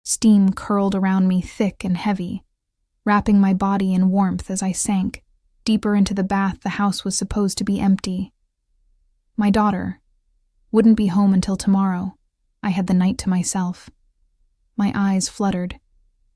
Steam curled around me thick and heavy, wrapping my body in warmth as I sank deeper into the bath the house was supposed to be empty. My daughter wouldn't be home until tomorrow. I had the night to myself. My eyes fluttered,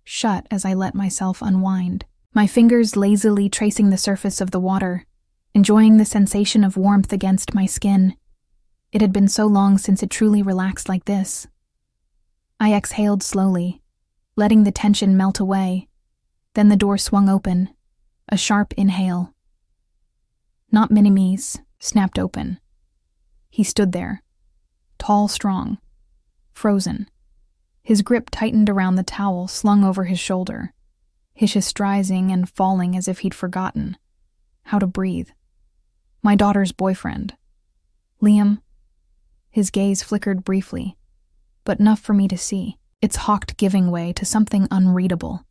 shut as I let myself unwind, my fingers lazily tracing the surface of the water, enjoying the sensation of warmth against my skin. It had been so long since it truly relaxed like this. I exhaled slowly, letting the tension melt away. Then the door swung open, a sharp inhale. Not Minime's snapped open. He stood there, tall, strong, frozen. His grip tightened around the towel slung over his shoulder, his chest rising and falling as if he'd forgotten how to breathe. My daughter's boyfriend. Liam. His gaze flickered briefly, but enough for me to see, its hawked giving way to something unreadable.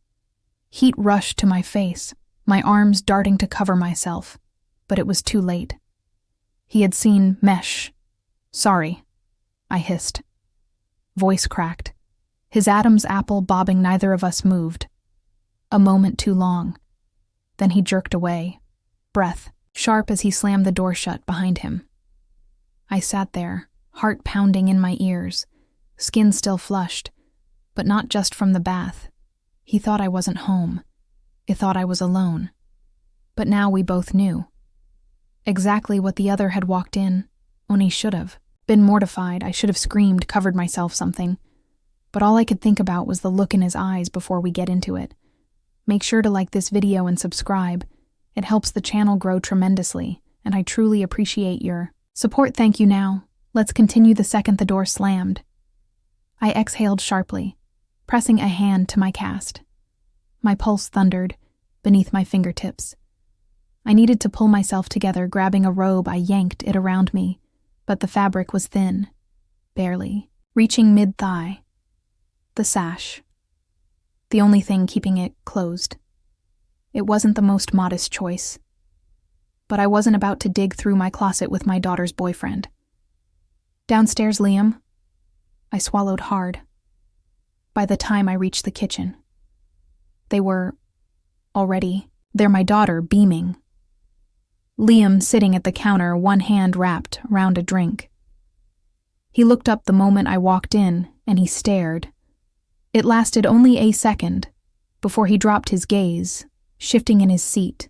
Heat rushed to my face, my arms darting to cover myself, but it was too late. He had seen mesh. Sorry, I hissed. Voice cracked, his Adam's apple bobbing. Neither of us moved. A moment too long. Then he jerked away, breath sharp as he slammed the door shut behind him. I sat there, heart pounding in my ears, skin still flushed, but not just from the bath. He thought I wasn't home. He thought I was alone. But now we both knew. Exactly what the other had walked in, only should have. Been mortified, I should have screamed, covered myself something. But all I could think about was the look in his eyes before we get into it. Make sure to like this video and subscribe. It helps the channel grow tremendously, and I truly appreciate your support. Thank you. Now, let's continue the second the door slammed. I exhaled sharply, pressing a hand to my cast. My pulse thundered beneath my fingertips. I needed to pull myself together, grabbing a robe. I yanked it around me, but the fabric was thin, barely reaching mid-thigh. The sash, the only thing keeping it closed. It wasn't the most modest choice, but I wasn't about to dig through my closet with my daughter's boyfriend. Downstairs, Liam. I swallowed hard. By the time I reached the kitchen, they were already there, my daughter beaming. Liam sitting at the counter, one hand wrapped around a drink. He looked up the moment I walked in, and he stared. It lasted only a second before he dropped his gaze, shifting in his seat,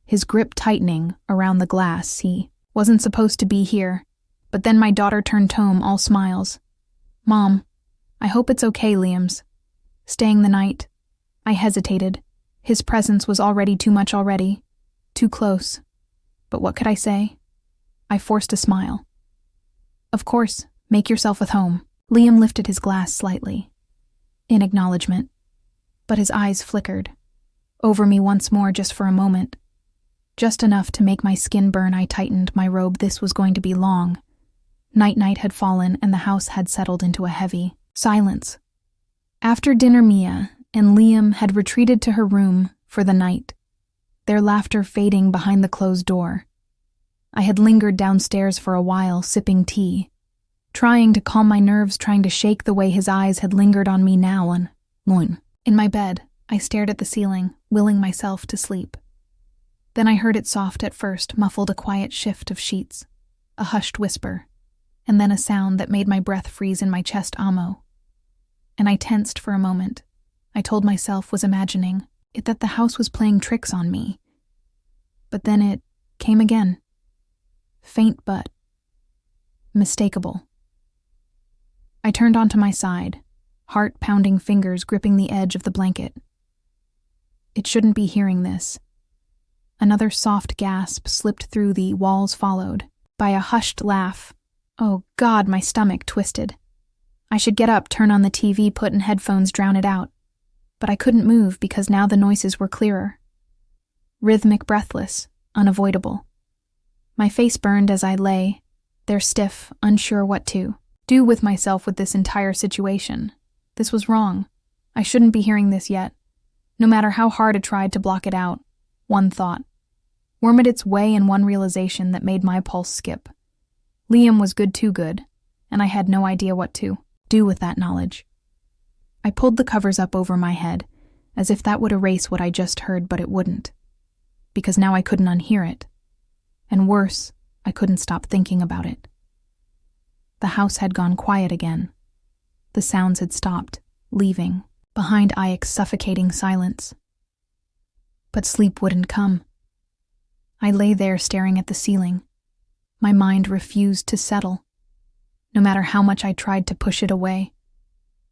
his grip tightening around the glass. He wasn't supposed to be here, but then my daughter turned home, all smiles. Mom, I hope it's okay, Liam's staying the night. I hesitated. His presence was already too much already, too close. But what could I say? I forced a smile. Of course, make yourself at home. Liam lifted his glass slightly, in acknowledgement, but his eyes flickered over me once more, just for a moment. Just enough to make my skin burn. I tightened my robe. This was going to be long. Night had fallen, and the house had settled into a heavy silence. After dinner, Mia and Liam had retreated to her room for the night, their laughter fading behind the closed door. I had lingered downstairs for a while, sipping tea, trying to calm my nerves, trying to shake the way his eyes had lingered on me now. In my bed, I stared at the ceiling, willing myself to sleep. Then I heard it, soft at first, muffled, a quiet shift of sheets, a hushed whisper, and then a sound that made my breath freeze in my chest. Amo. And I tensed for a moment. I told myself was imagining it, that the house was playing tricks on me. But then it came again. Faint but mistakable. I turned onto my side, heart-pounding fingers gripping the edge of the blanket. It shouldn't be hearing this. Another soft gasp slipped through the walls, followed by a hushed laugh. Oh God, my stomach twisted. I should get up, turn on the TV, put in headphones, drown it out. But I couldn't move because now the noises were clearer. Rhythmic, breathless, unavoidable. My face burned as I lay there, stiff, unsure what to do with myself with this entire situation. This was wrong. I shouldn't be hearing this yet. No matter how hard I tried to block it out, one thought wormed its way, in one realization that made my pulse skip. Liam was good, too good, and I had no idea what to do with that knowledge. I pulled the covers up over my head, as if that would erase what I just heard, but it wouldn't. Because now I couldn't unhear it. And worse, I couldn't stop thinking about it. The house had gone quiet again. The sounds had stopped, leaving behind Ike's suffocating silence. But sleep wouldn't come. I lay there staring at the ceiling. My mind refused to settle. No matter how much I tried to push it away,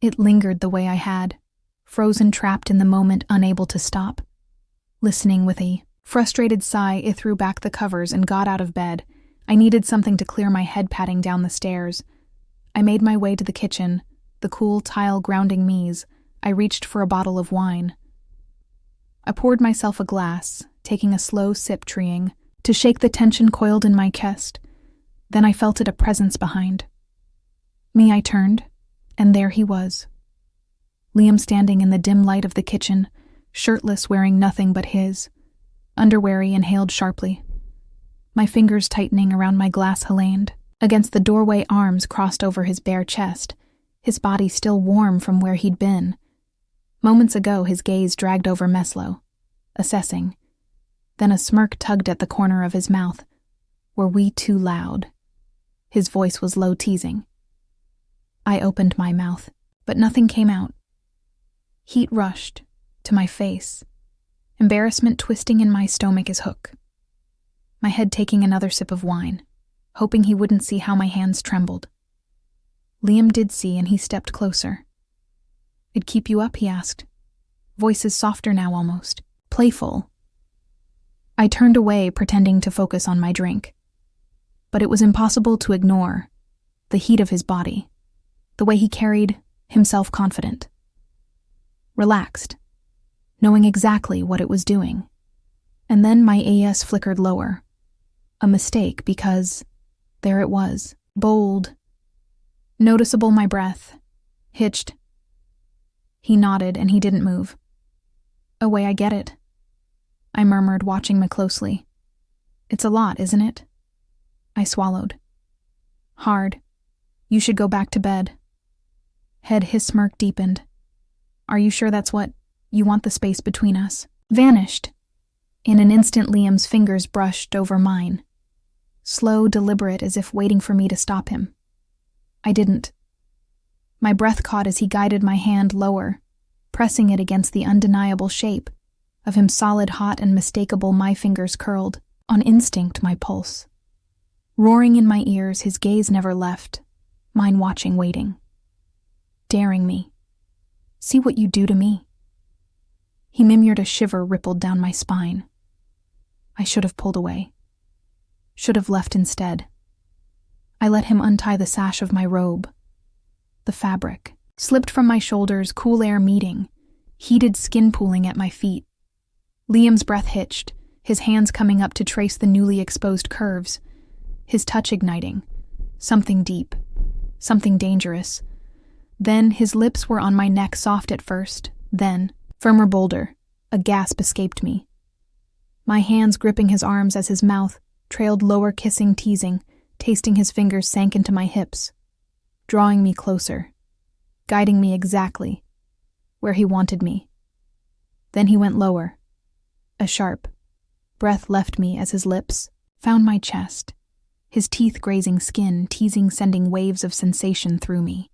it lingered the way I had, frozen, trapped in the moment, unable to stop. Listening with a frustrated sigh, I threw back the covers and got out of bed. I needed something to clear my head, padding down the stairs. I made my way to the kitchen, the cool tile grounding me's. I reached for a bottle of wine. I poured myself a glass, taking a slow sip, trying to shake the tension coiled in my chest. Then I felt a presence behind me. I turned, and there he was. Liam, standing in the dim light of the kitchen, shirtless, wearing nothing but his underwear. He inhaled sharply, my fingers tightening around my glass hand. Against the doorway, arms crossed over his bare chest, his body still warm from where he'd been. Moments ago, his gaze dragged over Meslow, assessing. Then a smirk tugged at the corner of his mouth. Were we too loud? His voice was low, teasing. I opened my mouth, but nothing came out. Heat rushed to my face, embarrassment twisting in my stomach as hook. My head taking another sip of wine, hoping he wouldn't see how my hands trembled. Liam did see, and he stepped closer. "It'd keep you up?" he asked. Voices softer now, almost playful. I turned away, pretending to focus on my drink. But it was impossible to ignore the heat of his body, the way he carried himself, confident, relaxed, knowing exactly what it was doing. And then my AS flickered lower. A mistake, because there it was, bold, noticeable. My breath hitched. He nodded, and he didn't move. "Oh, wait, I get it," I murmured, watching me closely. "It's a lot, isn't it?" I swallowed. "Hard. You should go back to bed." His smirk deepened. "Are you sure that's what you want?" The space between us vanished. In an instant, Liam's fingers brushed over mine, slow, deliberate, as if waiting for me to stop him. I didn't. My breath caught as he guided my hand lower, pressing it against the undeniable shape of him, solid, hot, and mistakable. My fingers curled. On instinct, my pulse roaring in my ears, his gaze never left, mine watching, waiting, daring me. "See what you do to me." He mimicred. A shiver rippled down my spine. I should have pulled away. Should have left instead. I let him untie the sash of my robe. The fabric slipped from my shoulders, cool air meeting, heated skin pooling at my feet. Liam's breath hitched, his hands coming up to trace the newly exposed curves, his touch igniting something deep, something dangerous. Then his lips were on my neck, soft at first, then firmer, bolder. A gasp escaped me. My hands gripping his arms as his mouth trailed lower, kissing, teasing, tasting. His fingers sank into my hips, drawing me closer, guiding me exactly where he wanted me. Then he went lower. A sharp breath left me as his lips found my chest, his teeth grazing skin, teasing, sending waves of sensation through me.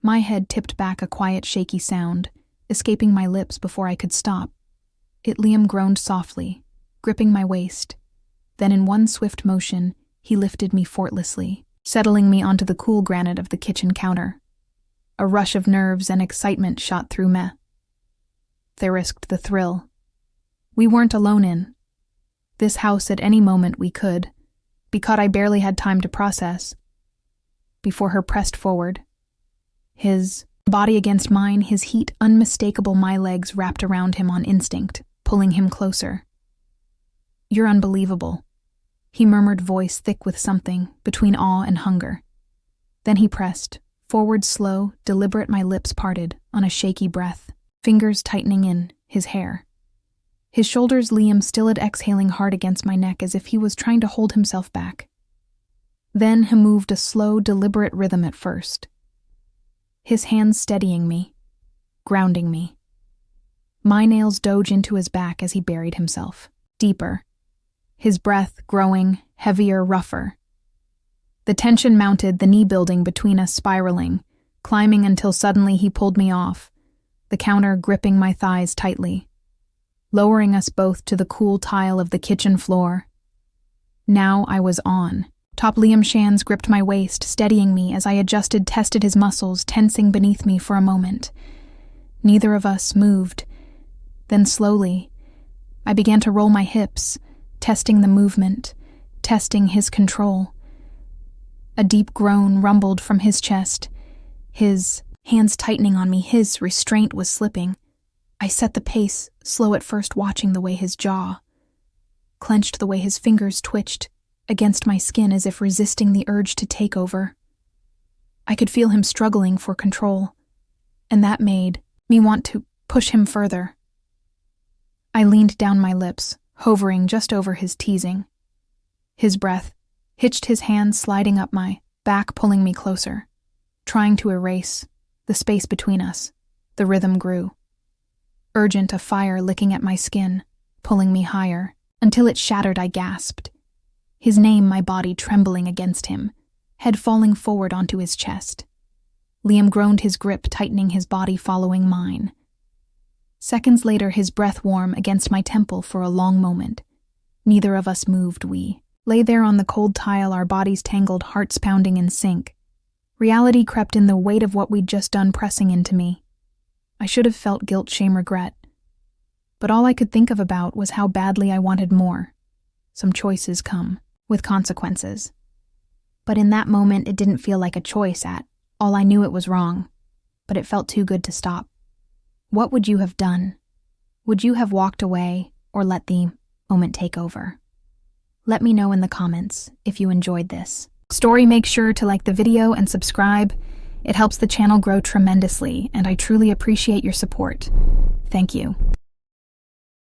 My head tipped back, a quiet, shaky sound escaping my lips before I could stop. Liam groaned softly, gripping my waist. Then in one swift motion, he lifted me effortlessly, settling me onto the cool granite of the kitchen counter. A rush of nerves and excitement shot through me. They risked the thrill. We weren't alone in this house. At any moment we could be caught. I barely had time to process before her pressed forward, his body against mine, his heat unmistakable. My legs wrapped around him on instinct, pulling him closer. "You're unbelievable," he murmured, voice thick with something between awe and hunger. Then he pressed forward, slow, deliberate. My lips parted on a shaky breath, fingers tightening in his hair. His shoulders, Liam still exhaling hard against my neck, as if he was trying to hold himself back. Then he moved a slow, deliberate rhythm at first, his hands steadying me, grounding me. My nails dove into his back as he buried himself, deeper, his breath growing, heavier, rougher. The tension mounted, the knee building between us spiraling, climbing until suddenly he pulled me off, the counter gripping my thighs tightly, lowering us both to the cool tile of the kitchen floor. Now I was on. Top Liam Shan's gripped my waist, steadying me as I adjusted, tested his muscles, tensing beneath me for a moment. Neither of us moved. Then slowly, I began to roll my hips, testing the movement, testing his control. A deep groan rumbled from his chest, his hands tightening on me, his restraint was slipping. I set the pace, slow at first, watching the way his jaw clenched, the way his fingers twitched against my skin as if resisting the urge to take over. I could feel him struggling for control, and that made me want to push him further. I leaned down, my lips hovering just over his teasing. His breath hitched, his hands sliding up my back, pulling me closer, trying to erase the space between us. The rhythm grew. Urgent, a fire licking at my skin, pulling me higher. Until it shattered, I gasped. His name, my body trembling against him, head falling forward onto his chest. Liam groaned, his grip tightening, his body following mine. Seconds later, his breath warm against my temple for a long moment. Neither of us moved. We lay there on the cold tile, our bodies tangled, hearts pounding in sync. Reality crept in, the weight of what we'd just done pressing into me. I should have felt guilt, shame, regret. But all I could think about was how badly I wanted more. Some choices come with consequences. But in that moment, it didn't feel like a choice at all. I knew it was wrong, but it felt too good to stop. What would you have done? Would you have walked away or let the moment take over? Let me know in the comments if you enjoyed this story. Make sure to like the video and subscribe. It helps the channel grow tremendously, and I truly appreciate your support. Thank you.